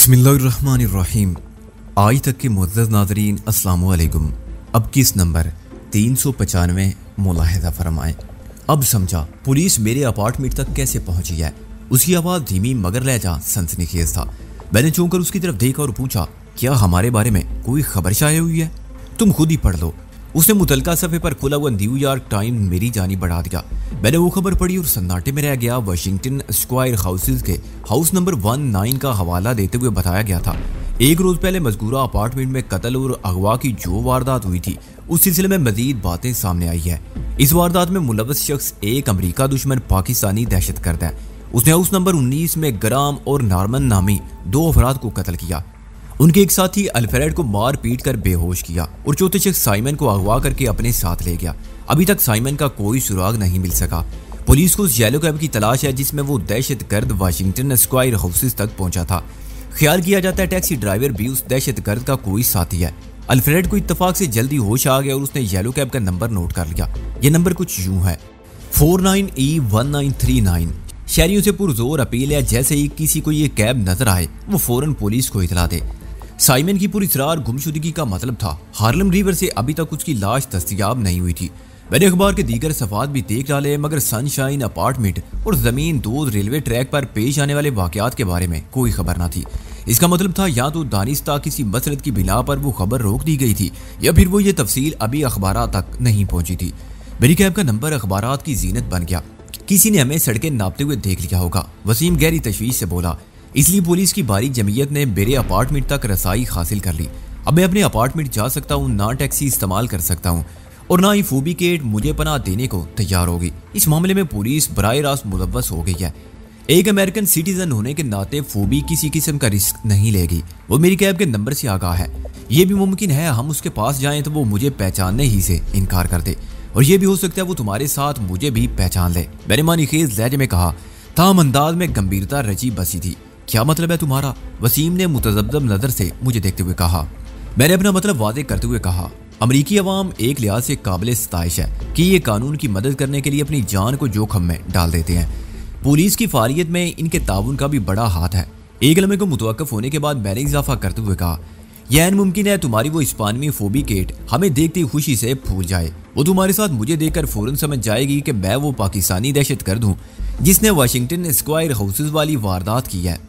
बिस्मिल्लाहिर्रहमानिर्रहीम। आज तक के मुअज़्ज़ज़ नाज़रीन अस्सलाम वालेकुम। अब किस नंबर 395 मुलाहिज़ा फरमाएं। अब समझा पुलिस मेरे अपार्टमेंट तक कैसे पहुंची है। उसकी आवाज़ धीमी मगर लहजा सनसनीखेज था। मैंने चौंक कर उसकी तरफ देखा और पूछा, क्या हमारे बारे में कोई खबर शाये हुई है? तुम खुद ही पढ़ लो। उसने मुतलका सफ़े पर खुला हुआ न्यूयॉर्क टाइम मेरी जानी बढ़ा दिया। मैंने वो खबर पढ़ी और सन्नाटे में रह गया। वाशिंगटन स्क्वायर हाउसेज के हाउस नंबर 19 का हवाला देते हुए बताया गया था, एक रोज़ पहले मज़कूरा अपार्टमेंट में कत्ल और अगवा की जो वारदात हुई थी, उस सिलसिले में मजीद बातें सामने आई है। इस वारदात में मुलव्वस शख्स एक अमरीका दुश्मन पाकिस्तानी दहशतगर्द है। उसने हाउस नंबर 19 में ग्राम और नॉर्मन नामी 2 अफराद को कत्ल किया। उनके एक साथी अल्फ्रेड को मार पीट कर बेहोश किया और चौथे शख्स साइमन को अगवा करके अपने साथ ले गया। अभी तक साइमन का कोई सुराग नहीं मिल सका। पुलिस को उस येलो कैब की तलाश है जिसमें वो दहशतगर्द वाशिंगटन स्क्वायर हाउसेज तक पहुंचा था। ख्याल किया जाता है टैक्सी ड्राइवर भी उस दहशतगर्द का कोई साथी है। अल्फ्रेड को इत्तफाक से जल्दी होश आ गया और उसने येलो कैब का नंबर नोट कर लिया। ये नंबर कुछ यूं है, 49E1939। शहरियों से पुरजोर अपील है, जैसे ही किसी को ये कैब नजर आए वो फौरन पुलिस को इतला दे। साइमन की पुरस्रार गुमशुदगी का मतलब था हार्लम रिवर से अभी तक उसकी लाश दस्तयाब नहीं हुई थी। मैंने अखबार के दीगर सफात भी देख डाले, मगर सनशाइन अपार्टमेंट और जमीन दोज रेलवे ट्रैक पर पेश आने वाले वाकयात के बारे में कोई खबर न थी। इसका मतलब था या तो दानिस्ता किसी मसलत की बिना पर वो खबर रोक दी गई थी, या फिर वो ये तफसील अभी अखबारात तक नहीं पहुंची थी। मेरी कैब का नंबर अखबारात की जीनत बन गया। किसी ने हमें सड़कें नापते हुए देख लिया होगा, वसीम गहरी तशवीश से बोला। इसलिए पुलिस की बारीक जमीयत ने मेरे अपार्टमेंट तक रसाई हासिल कर ली। अब मैं अपने अपार्टमेंट जा सकता हूँ, ना टैक्सी इस्तेमाल कर सकता हूँ और ना ही फोबिकेट मुझे पनाह देने को तैयार होगी। इस मामले में पुलिस बराह रास्त मुलव्वस हो गई है। एक अमेरिकन सिटीजन होने के नाते फोबी किसी किस्म का रिस्क नहीं लेगी। वो मेरी कैब के नंबर से आगाह है। ये भी मुमकिन है हम उसके पास जाएं तो वो मुझे पहचानने ही से इनकार कर दे, और ये भी हो सकता है वो तुम्हारे साथ मुझे भी पहचान ले। मैंने मानीखेज लहजे में कहा, ताम अंदाज में गंभीरता रची बसी थी। क्या मतलब है तुम्हारा? वसीम ने मुतज़ब्ज़ब नज़र से मुझे देखते हुए कहा। मैंने अपना मतलब वादे करते हुए कहा, अमरीकी अवाम एक लिहाज से काबिल सताइश है कि ये कानून की मदद करने के लिए अपनी जान को जोखम में डाल देते हैं। पुलिस की फारियत में इनके ताउन का भी बड़ा हाथ है। एक लम्हे को मुतवक्कफ होने के बाद मैंने इजाफा करते हुए कहा, यह मुमकिन है तुम्हारी वो इस्पानवी फोबिकेट हमें देखते ही खुशी से फूल जाए। वो तुम्हारे साथ मुझे देखकर फौरन समझ जाएगी कि मैं वो पाकिस्तानी दहशतगर्द हूँ जिसने वाशिंगटन स्क्वायर हाउसेज वाली वारदात की है।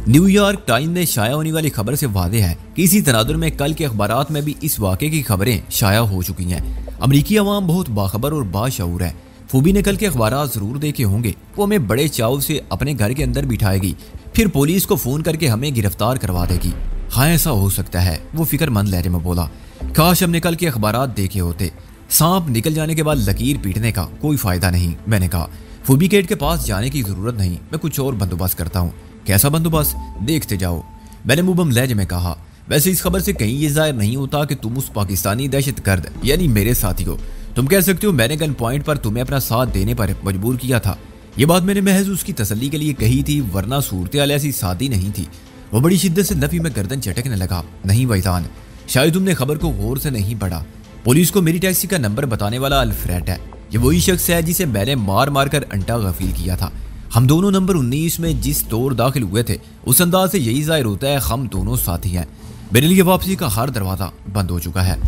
न्यूयॉर्क टाइम ने शाया होने वाली खबर से वादे है कि इसी तनादुर में कल के अखबारात में भी इस वाक़े की खबरें शाया हो चुकी हैं। अमरीकी अवाम बहुत बाखबर और बाशऊर है। फोबी ने कल के अखबारात जरूर देखे होंगे। वो हमें बड़े चाव से अपने घर के अंदर बिठाएगी, फिर पुलिस को फोन करके हमें गिरफ्तार करवा देगी। हाँ, ऐसा हो सकता है, वो फिक्रमंद लहजे में बोला। काश हमने कल के अखबारात देखे होते। सांप निकल जाने के बाद लकीर पीटने का कोई फायदा नहीं। मैंने कहा, फोबिकेट के पास जाने की जरूरत नहीं, मैं कुछ और बंदोबस्त करता हूँ। कैसा बंदोबस्त? देखते जाओ, मैंने मुबम लहजे में कहा। वैसे इस खबर से कहीं ये जाहिर नहीं होता कि तुम उस पाकिस्तानी दहशतगर्द यानी मेरे साथी हो। तुम कह सकते हो मैंने गन पॉइंट पर तुम्हें अपना साथ देने पर मजबूर किया था। ये बात मैंने महज उसकी तसल्ली के लिए कही थी, वरना सूरत हाल ऐसी सादी नहीं थी। वो बड़ी शिद्दत से नफी में गर्दन चटकने लगा। नहीं वैदान, शायद तुमने खबर को गौर से नहीं पढ़ा। पुलिस को मेरी टैक्सी का नंबर बताने वाला अल्फ्रेड है। ये वही शख्स है जिसे मैंने मार मार कर अंटा गफील किया था। हम दोनों नंबर 19 में जिस तौर दाखिल हुए थे, उस अंदाज से यही जाहिर होता है हम दोनों साथी हैं। मेरे लिए वापसी का हर दरवाजा बंद हो चुका है।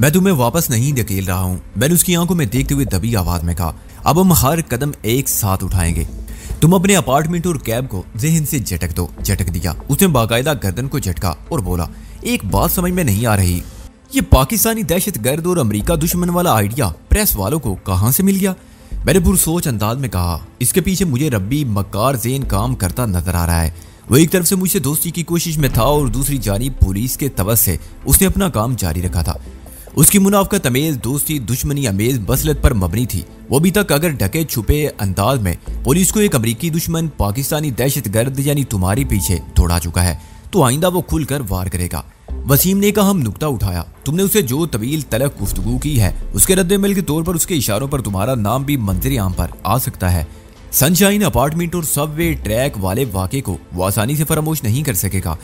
मैं तुम्हें वापस नहीं धकेल रहा हूँ, मैंने उसकी आंखों में देखते हुए दबी आवाज में कहा। अब हम हर कदम एक साथ उठाएंगे। तुम अपने अपार्टमेंट और कैब को जहन से झटक दो। झटक दिया उसने बाकायदा गर्दन को झटका और बोला, एक बात समझ में नहीं आ रही, ये पाकिस्तानी दहशतगर्द और अमरीका दुश्मन वाला आइडिया प्रेस वालों को कहाँ से मिल गया? मैंने पुरसोच अंदाज में कहा, इसके पीछे मुझे रब्बी मक्कार ज़ेन काम करता नजर आ रहा है। वो एक तरफ से मुझसे दोस्ती की कोशिश में था और दूसरी जानिब पुलिस के तवस से उसने अपना काम जारी रखा था। उसकी मुनाफकत अमेज दोस्ती दुश्मनी अमेज बसलत पर मबनी थी। वो अभी तक अगर ढके छुपे अंदाज में पुलिस को एक अमरीकी दुश्मन पाकिस्तानी दहशतगर्द यानी तुम्हारी पीछे दौड़ा चुका है, तो आइंदा वो खुलकर वार करेगा। वसीम ने कहा, हम नुक्ता उठाया। तुमने उसे जो तवील तलक गुफ्तगू की है, उसके रद्द-ए-अमल के तौर पर उसके इशारों पर तुम्हारा नाम भी मंजर आम पर आ सकता है। सनशाइन अपार्टमेंट और सबवे ट्रैक वाले वाक़े को वो आसानी से फरामोश नहीं कर सकेगा।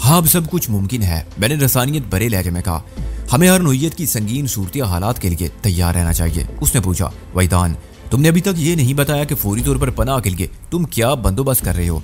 हाँ, अब सब कुछ मुमकिन है, मैंने रसानियत भरे लहजे में कहा। हमें हर नोयत की संगीन सूरती हालात के लिए तैयार रहना चाहिए। उसने पूछा, वैदान, तुमने अभी तक ये नहीं बताया कि फौरी तौर पर पनाह के लिए तुम क्या बंदोबस्त कर रहे हो?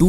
2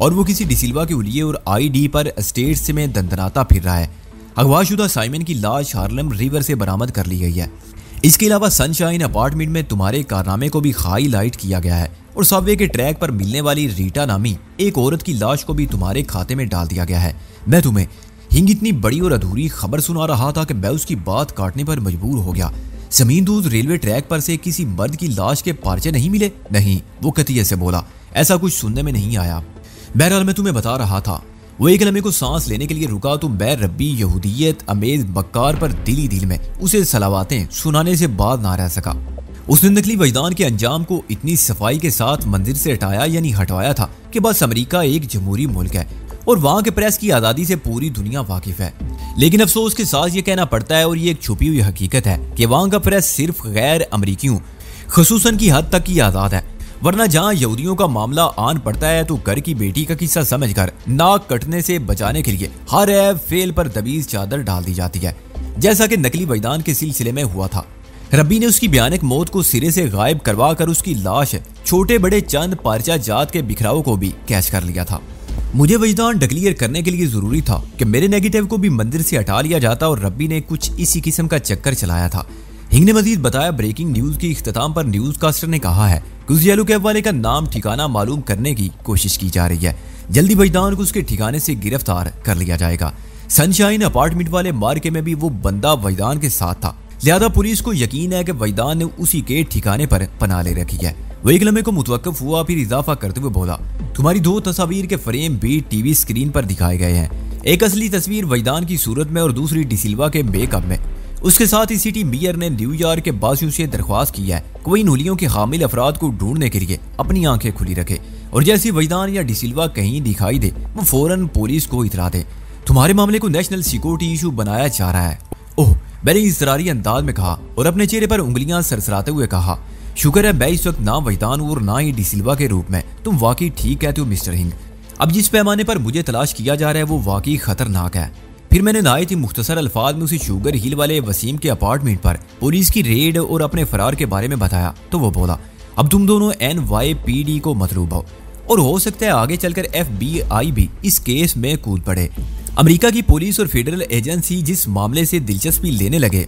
और वो किसी डिसिल्वा के उलिये और ID पर स्टेट्स में दंदनाता फिर रहा है। अगवाशुदा साइमन की लाश हार्लम रिवर से बरामद कर ली गई है। इसके अलावा सनशाइन अपार्टमेंट में तुम्हारे कारनामे को भी हाईलाइट किया गया है और सबवे के ट्रैक पर मिलने वाली रीटा नामी एक औरत की लाश को भी तुम्हारे खाते में डाल दिया गया है। मैं तुम्हें हिंग इतनी बड़ी और अधूरी खबर सुना रहा था कि मैं उसकी बात काटने पर मजबूर हो गया। जमीन दूर रेलवे ट्रैक पर से किसी मर्द की लाश के पार्चे नहीं मिले? नहीं, वो कतिये से बोला, ऐसा कुछ सुनने में नहीं आया। बहरहाल मैं तुम्हें बता रहा था, वो एक लम्हे को सांस लेने के लिए रुका तो मैं रब्बी यहूदियत अमेज बक्कार पर दिल में उसे सलावातें सुनाने से बाद ना रह सका। उसने नकली वजदान के अंजाम को इतनी सफाई के साथ मंदिर से हटाया यानी हटवाया था कि बस अमेरिका एक जमहूरी मुल्क है और वहाँ के प्रेस की आज़ादी से पूरी दुनिया वाकिफ है। लेकिन अफसोस के साथ ये कहना पड़ता है और ये एक छुपी हुई हकीकत है कि वहाँ का प्रेस सिर्फ गैर अमरीकियों खुसूसन की हद तक ही आज़ाद है, वरना जहाँ यहूदियों का मामला आन पड़ता है तो घर की बेटी का किस्सा समझकर नाक कटने से बचाने के लिए हर ऐब फेल पर दबीज चादर डाल दी जाती है, जैसा कि नकली वजदान के सिलसिले में हुआ था। रब्बी ने उसकी भयानक मौत को सिरे से गायब करवा कर उसकी लाश छोटे बड़े चंद पार्चा जात के बिखराव को भी कैच कर लिया था। मुझे वजदान डिक्लेयर करने के लिए जरूरी था कि मेरे नेगेटिव को भी मंदिर से हटा लिया जाता और रब्बी ने कुछ इसी किस्म का चक्कर चलाया था। हिंग ने मजीद बताया, ब्रेकिंग न्यूज के इख्तिताम पर न्यूज कास्टर ने कहा है कि उस येलो कैब वाले का नाम ठिकाना मालूम करने की कोशिश की जा रही है। जल्दी वजदान को उसके ठिकाने से गिरफ्तार कर लिया जाएगा। सनशाइन अपार्टमेंट वाले मार्के में भी वो बंदा वजदान के साथ था, लिहाजा पुलिस को यकीन है कि वजदान ने उसी के ठिकाने पर पनाह ले रखी है। वो एक लम्हे को मुतवक्किफ हुआ, फिर इजाफा करते हुए बोला, तुम्हारी 2 तस्वीर के फ्रेम भी टीवी स्क्रीन पर दिखाए गए हैं। एक असली तस्वीर वजदान की सूरत में और दूसरी डिसिल्वा के मेकअप में। उसके साथ ही सिटी मेयर ने न्यूयॉर्क के बासियों से दरख्वास्त की है कोई नूलियों के हामिल अफराद को ढूंढने के लिए अपनी आंखें खुली रखे और जैसे वजदान या डिसिल्वा कहीं दिखाई दे वो फौरन पुलिस को इतला दे। तुम्हारे मामले को नेशनल सिक्योरिटी इशू बनाया जा रहा है। ओह, मैंने इज़रारी अंदाज में कहा और अपने चेहरे पर उंगलियां सरसराते हुए कहा, शुक्र है मैं इस वक्त ना वजदान और ना ही डिसिल्वा के रूप में। तुम वाकई ठीक कहते हो मिस्टर हिंग। अब जिस पैमाने पर मुझे तलाश किया जा रहा है वो वाकई खतरनाक है। फिर मैंने नहायत ही मुख्तसर अल्फाज में उसी शुगर हिल वाले वसीम के अपार्टमेंट पर पुलिस की रेड और अपने फरार के बारे में बताया तो वो बोला, अब तुम दोनों NYPD को मतलूब हो और हो सकता है आगे चलकर FBI भी इस केस में कूद पड़े। अमेरिका की पुलिस और फेडरल एजेंसी जिस मामले से दिलचस्पी लेने लगे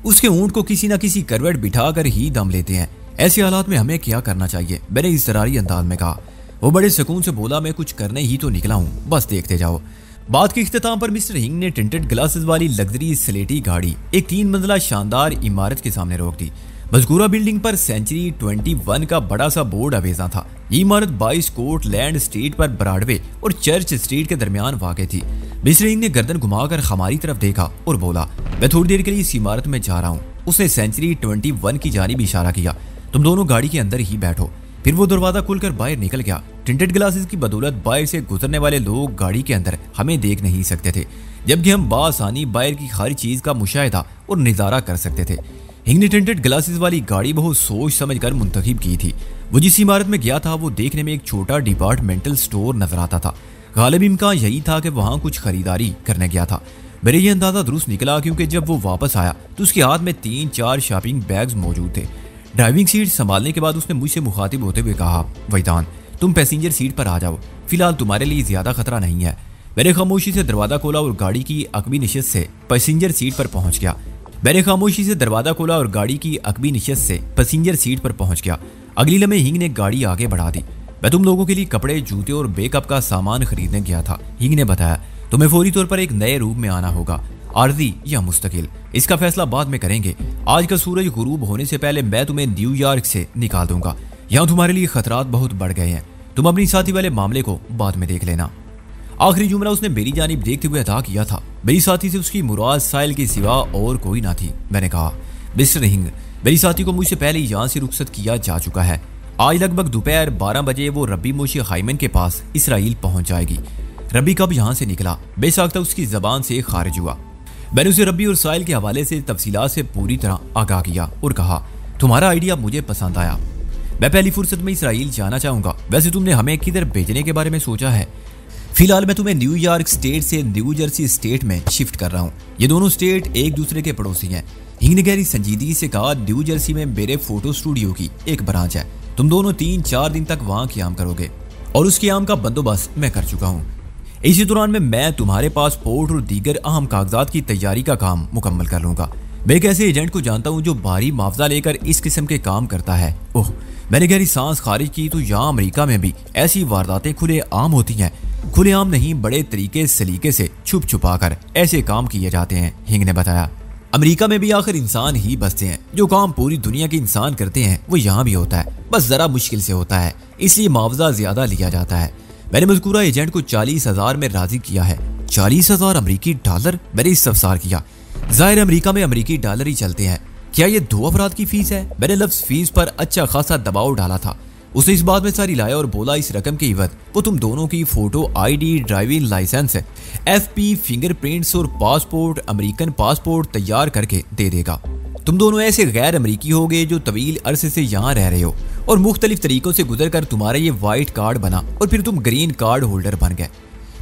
उसके ऊंट को किसी न किसी करवट बिठाकर ही दम लेते हैं। ऐसे हालात में हमें क्या करना चाहिए? मैंने इज़रारी अंदाज में कहा। वो बड़े सुकून से बोला, मैं कुछ करने ही तो निकला हूँ, बस देखते जाओ। बात के इख्तिताम पर मिस्टर हिंग ने टिंटेड ग्लासेस वाली लग्जरी स्लेटी गाड़ी एक 3 मंजिला शानदार इमारत के सामने रोक दी। मज़कूरा बिल्डिंग पर सेंचुरी 21 का बड़ा सा बोर्ड अवेजा था। ये इमारत 22 कोर्ट लैंड स्ट्रीट पर ब्रॉडवे और चर्च स्ट्रीट के दरमियान वाक़ थी। मिस्टर हिंग ने गर्दन घुमाकर हमारी तरफ देखा और बोला, मैं थोड़ी देर के लिए इस इमारत में जा रहा हूँ। उसने सेंचुरी 21 की जानिब इशारा किया, तुम दोनों गाड़ी के अंदर ही बैठो। फिर वो दरवाजा खुलकर बाहर निकल गया। टिंटेड ग्लासेस की बदौलत बाहर से गुजरने वाले लोग गाड़ी के अंदर हमें देख नहीं सकते थे, जबकि हम बासानी बाहर की हर चीज का मुशाहिदा और नज़ारा कर सकते थे। हिंग ने टिंटेड ग्लासेस वाली गाड़ी बहुत सोच समझकर मुंतखब की थी। वो जिस इमारत में गया था वो देखने में एक छोटा डिपार्टमेंटल स्टोर नजर आता था। गालिब इम्कान यही था कि वहाँ कुछ खरीदारी करने गया था। मेरे ये अंदाजा दुरुस्त निकला क्योंकि जब वो वापस आया तो उसके हाथ में 3-4 शॉपिंग बैग्स मौजूद थे। ड्राइविंग सीट संभालने के बाद उसने मुझसे मुखातिब होते हुए कहा, वजदान तुम पैसेंजर सीट पर आ जाओ, फिलहाल तुम्हारे लिए ज्यादा खतरा नहीं है। मैंने खामोशी से दरवाजा खोला और गाड़ी की अकबी नशिस्त से पैसेंजर सीट पर पहुंच गया। अगली लम्हे हिंग ने गाड़ी आगे बढ़ा दी। मैं तुम लोगों के लिए कपड़े, जूते और बेकअप का सामान खरीदने गया था। हिंग ने बताया, तुम्हें फौरी तौर पर एक नए रूप में आना होगा, आर्जी या मुस्तकिल, इसका फैसला बाद में करेंगे। आज का सूरज गुरूब होने से पहले मैं तुम्हें न्यूयॉर्क से निकाल दूंगा। यहाँ तुम्हारे लिए खतरात बहुत बढ़ गए हैं। तुम अपनी साथी वाले मामले को बाद में देख लेना। आखिरी जुमला उसने मेरी जानिब देखते हुए अदा किया था। मेरी साथी से उसकी मुराद साइल के सिवा और कोई ना थी। मैंने कहा, मिस्टर हिंग, मेरी साथी को मुझसे पहले यहाँ से रुखसत किया जा चुका है। आज लगभग दोपहर 12 बजे वो रब्बी मोशी हाइमन के पास इसराइल पहुंच जाएगी। रब्बी कब यहाँ से निकला बेसाख्ता उसकी जबान से खारिज हुआ। मैंने उसे रब्बी और साइल के हवाले से तफसीलात से पूरी तरह आगाह किया और कहा, तुम्हारा आइडिया मुझे पसंद आया। मैं पहली फुर्सत में इसराइल जाना चाहूंगा। वैसे तुमने हमें किधर भेजने के बारे में सोचा है? फिलहाल मैं तुम्हें न्यूयॉर्क स्टेट से न्यू जर्सी स्टेट में शिफ्ट कर रहा हूँ। ये दोनों स्टेट एक दूसरे के पड़ोसी हैं। हिंग ने गहरी संजीदगी से कहा, न्यू जर्सी में मेरे फोटो स्टूडियो की एक ब्रांच है। तुम दोनों 3-4 दिन तक वहाँ क़याम करोगे। और उस क़याम का बंदोबस्त मैं कर चुका हूँ। इसी दौरान में मैं तुम्हारे पासपोर्ट और दीगर अहम कागजात की तैयारी का काम मुकम्मल कर लूँगा। मैं एक ऐसे एजेंट को जानता हूँ जो भारी मुआवजा लेकर इस किस्म के काम करता है। ओह, मैंने गहरी सांस खारिज की तो यहाँ अमेरिका में भी ऐसी वारदातें खुले आम होती हैं। खुले आम नहीं, बड़े तरीके सलीके से छुप छुपा कर ऐसे काम किए जाते हैं, हिंग ने बताया। अमेरिका में भी आखिर इंसान ही बसते हैं। जो काम पूरी दुनिया के इंसान करते हैं वो यहाँ भी होता है, बस ज़रा मुश्किल से होता है, इसलिए मुआवजा ज़्यादा लिया जाता है। मैंने मज़कूरा एजेंट को 40,000 में राजी किया है। 40,000 अमरीकी डॉलर? मैंने इस्तफसार किया। ज़ाहिर अमेरिका में अमरीकी डॉलर ही चलते हैं, क्या ये 2 अफराद की फीस है? मैंने लफ्ज़ फीस पर अच्छा खासा दबाव डाला था। उसे इस बात में सारी लाया और बोला इस रकम के इवत वो तुम दोनों की photo, ID, driving licence, FP, fingerprints और पासपोर्ट, अमेरिकन पासपोर्ट तैयार करके दे देगा। तुम दोनों ऐसे गैर अमरीकी होगे जो तवील अरसे से यहाँ रह रहे हो और मुख्तलिफ तरीकों से गुजर कर तुम्हारा ये वाइट कार्ड बना और फिर तुम ग्रीन कार्ड होल्डर बन गए।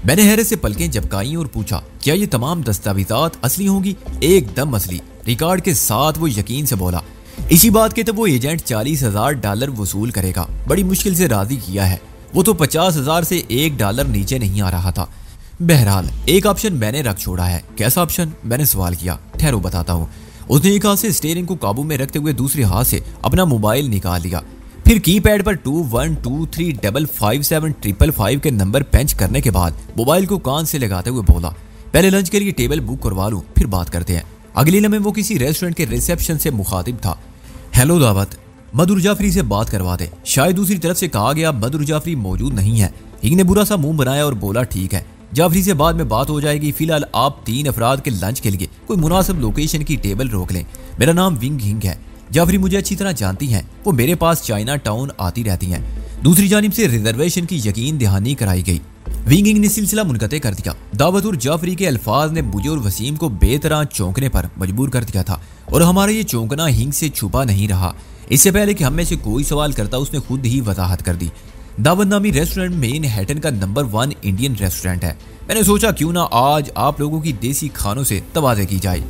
मैंने हैरत से पलकें झपकाई और पूछा, क्या ये तमाम दस्तावेजात असली होंगी? एकदम असली, रिकॉर्ड के साथ वो यकीन से बोला। इसी बात के तब वो एजेंट 40,000 डॉलर वसूल करेगा। बड़ी मुश्किल से राजी किया है। वो तो 50,000 से $1 नीचे नहीं आ रहा था। बहरहाल एक ऑप्शन मैंने रख छोड़ा है। कैसा ऑप्शन? मैंने सवाल किया। ठहरो बताता हूँ। उसने एक हाथ से स्टीयरिंग को काबू में रखते हुए दूसरे हाथ से अपना मोबाइल निकाल लिया। फिर कीपैड पर 2123557555 के नंबर पंच करने के बाद मोबाइल को कान से लगाते हुए बोला, पहले लंच के लिए टेबल बुक करवा लूं, फिर बात करते हैं। अगली लम्हे वो किसी रेस्टोरेंट के रिसेप्शन से मुखातिब था। हेलो दावत, मधुर जाफरी से बात करवा दे। शायद दूसरी तरफ से कहा गया मधुर जाफरी मौजूद नहीं है। हिंग ने बुरा सा मुंह बनाया और बोला, ठीक है, जाफरी से बाद में बात हो जाएगी। फिलहाल आप 3 अफराद के लंच के लिए कोई मुनासिब लोकेशन की टेबल रोक लें। मेरा नाम विंग हिंग है। जाफरी मुझे अच्छी तरह जानती हैं। वो मेरे पास चाइना टाउन आती रहती हैं। दूसरी जानिब से रिजर्वेशन की यकीन दहानी कराई गई। विंगिंग ने सिलसिला मुनक़ते कर दिया। दावत और जाफरी के अल्फाज ने मुझे और वसीम को बेतरह चौंकने पर मजबूर कर दिया था और हमारा ये चौंकना हिंग से छुपा नहीं रहा। इससे पहले कि हम में से कोई सवाल करता उसने खुद ही वजाहत कर दी। दावत नामी रेस्टोरेंट मैनहट्टन का नंबर 1 इंडियन रेस्टोरेंट है। मैंने सोचा क्यों ना आज आप लोगों की देसी खानों से तबादले की जाए।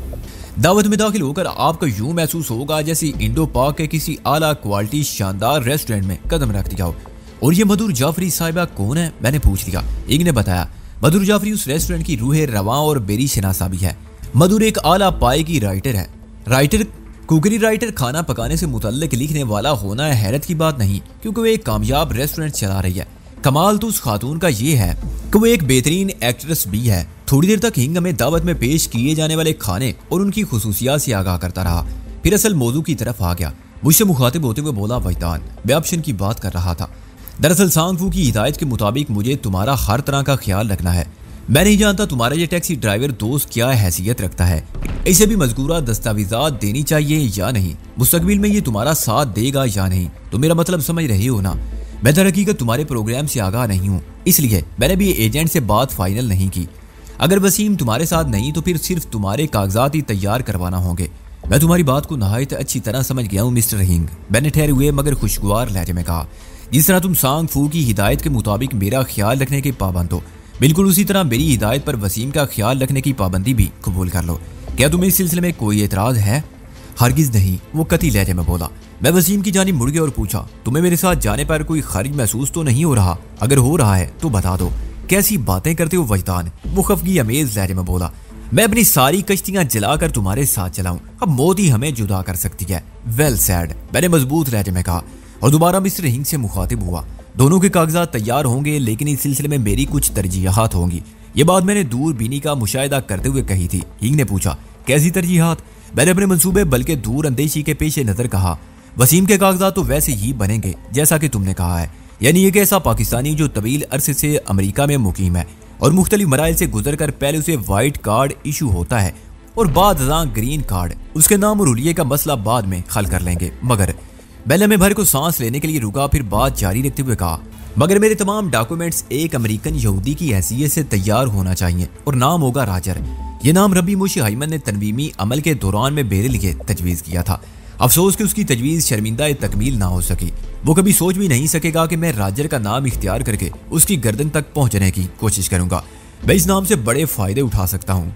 दावत में दाखिल होकर आपको यूं महसूस होगा जैसे इंडो पाक के किसी आला क्वालिटी शानदार रेस्टोरेंट में कदम रख दिया हो। और ये मधुर जाफरी साहिबा कौन है? मैंने पूछ लिया। एक ने बताया, मधुर जाफरी उस रेस्टोरेंट की रूह रवां और बेरी शनासा भी है। मधुर एक आला पाए की राइटर है। राइटर, कुकरी राइटर, खाना पकाने से मुतल्लिक लिखने वाला होना हैरत की बात नहीं, क्योंकि वो एक कामयाब रेस्टोरेंट चला रही है। कमाल तो उस खातून का ये है कि वो एक बेहतरीन एक्ट्रेस भी है। थोड़ी देर तक हिंग में दावत में पेश किए जाने वाले खाने और उनकी खुसूसियात से आगाह करता रहा। फिर असल मौजू की तरफ आ गया। मुझसे मुखातिब होते हुए बोला, वजदान, मैं ऑप्शन की बात कर रहा था। दरअसल सांगफू की हिदायत के मुताबिक मुझे तुम्हारा हर तरह का ख्याल रखना है। मैं नहीं जानता तुम्हारा ये टैक्सी ड्राइवर दोस्त क्या हैसियत रखता है, इसे भी मजकूरा दस्तावेजात देनी चाहिए या नहीं, मुस्तकबिल में ये तुम्हारा साथ देगा या नहीं, तो मेरा मतलब समझ रहे हो ना। मैं दर हकीकत तुम्हारे प्रोग्राम से आगाह नहीं हूँ, इसलिए मैंने भी एजेंट से बात फाइनल नहीं की। अगर वसीम तुम्हारे साथ नहीं तो फिर सिर्फ तुम्हारे कागजात ही तैयार करवाना होंगे। मैं तुम्हारी बात को नहायत अच्छी तरह समझ गया हूँ मिस्टर हिंग, मैंने ठहरे हुए मगर खुशगवार लहजे में कहा। जिस तरह तुम सांगफू की हिदायत के मुताबिक मेरा ख्याल रखने के पाबंद हो, बिल्कुल उसी तरह मेरी हिदायत पर वसीम का ख्याल रखने की पाबंदी भी कबूल कर लो। क्या तुम्हें इस सिलसिले में कोई एतराज़ है? हरगिज़ नहीं, वो कती लहजे में बोला। मैं वसीम की जानिब मुड़ गया और पूछा, तुम्हें मेरे साथ जाने पर कोई खर्च महसूस तो नहीं हो रहा? अगर हो रहा है तो बता दो। कैसी बातें करते हो वजदान, वो खफगी अमेज लहजे में बोला। मैं अपनी सारी कश्तियां जलाकर तुम्हारे साथ चलाऊं, अब मौत ही हमें जुदा कर सकती है। वेल सैड, मैंने मजबूत लहजे में कहा और दोबारा मिस्टर हिंग से मुखातिब हुआ। दोनों के कागजात तैयार होंगे, लेकिन इस सिलसिले में मेरी कुछ तरजीहात होंगी। ये बात मैंने दूरबीनी का मुशाहिदा करते हुए कही थी। हिंग ने पूछा, कैसी तरजीहात? मैंने अपने मंसूबे बल्कि दूर अंदेशी के पेश नज़र कहा, वसीम के कागजात तो वैसे ही बनेंगे जैसा कि तुमने कहा है, यानी एक ऐसा पाकिस्तानी जो तवील अरसे से अमेरिका में मुकीम है और मुख्तलिफ मराइल से गुजर कर पहले उसे वाइट कार्ड इशू होता है और बाद ग्रीन कार्ड। उसके नाम और हुलिये का मसला बाद में हल कर लेंगे। मगर मैं में भर को सांस लेने के लिए रुका, फिर बात जारी रखते हुए कहा, मगर मेरे तमाम डॉक्यूमेंट्स एक अमेरिकन यहूदी की हैसियत से तैयार होना चाहिए और नाम होगा राजर। ये नाम रबी मुशी हाइमन ने तनवीमी अमल के दौरान में मेरे लिए तजवीज़ किया था। अफसोस कि उसकी तजवीज़ शर्मिंदा तकमील ना हो सकी। वो कभी सोच भी नहीं सकेगा कि मैं राजर का नाम इख्तियार करके उसकी गर्दन तक पहुंचने की कोशिश करूंगा। मैं इस नाम से बड़े फ़ायदे उठा सकता हूँ।